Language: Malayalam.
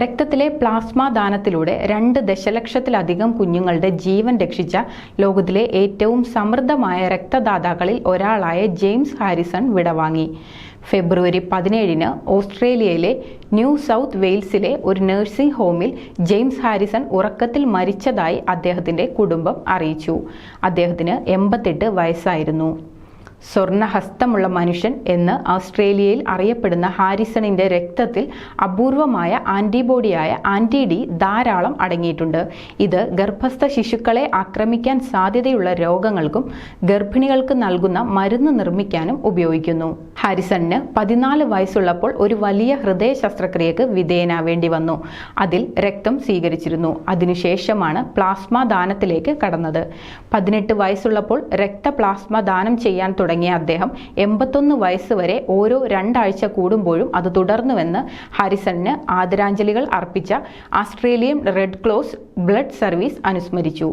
രക്തത്തിലെ പ്ലാസ്മ ദാനത്തിലൂടെ 2 ദശലക്ഷത്തിലധികം കുഞ്ഞുങ്ങളുടെ ജീവൻ രക്ഷിച്ച ലോകത്തിലെ ഏറ്റവും സമൃദ്ധമായ രക്തദാതാക്കളിൽ ഒരാളായ ജെയിംസ് ഹാരിസൺ വിടവാങ്ങി. ഫെബ്രുവരി 17-ന് ഓസ്ട്രേലിയയിലെ ന്യൂ സൗത്ത് വെയിൽസിലെ ഒരു നഴ്സിംഗ് ഹോമിൽ ജെയിംസ് ഹാരിസൺ ഉറക്കത്തിൽ മരിച്ചതായി അദ്ദേഹത്തിന്റെ കുടുംബം അറിയിച്ചു. അദ്ദേഹത്തിന് 88 വയസ്സായിരുന്നു. സ്വർണ്ണഹസ്തമുള്ള മനുഷ്യൻ എന്ന് ഓസ്ട്രേലിയയിൽ അറിയപ്പെടുന്ന ഹാരിസണിന്റെ രക്തത്തിൽ അപൂർവമായ ആന്റിബോഡിയായ ആന്റി-ഡി ധാരാളം അടങ്ങിയിട്ടുണ്ട്. ഇത് ഗർഭസ്ഥ ശിശുക്കളെ ആക്രമിക്കാൻ സാധ്യതയുള്ള രോഗങ്ങൾക്കും ഗർഭിണികൾക്ക് നൽകുന്ന മരുന്ന് നിർമ്മിക്കാനും ഉപയോഗിക്കുന്നു. ഹാരിസണിന് 14 വയസ്സുള്ളപ്പോൾ ഒരു വലിയ ഹൃദയ ശസ്ത്രക്രിയക്ക് വിധേയനാവേണ്ടി വന്നു. അതിൽ രക്തം സ്വീകരിച്ചിരുന്നു. അതിനുശേഷമാണ് പ്ലാസ്മ ദാനത്തിലേക്ക് കടന്നത്. 18 വയസ്സുള്ളപ്പോൾ രക്തപ്ലാസ്മ ദാനം ചെയ്യാൻ തുടങ്ങിയ അദ്ദേഹം 81 വയസ്സ് വരെ ഓരോ 2 ആഴ്ച കൂടുമ്പോഴും അത് തുടർന്നുവെന്ന് ഹാരിസണിന് ആദരാഞ്ജലികൾ അർപ്പിച്ച Australian red cross blood service അനുസ്മരിച്ചു.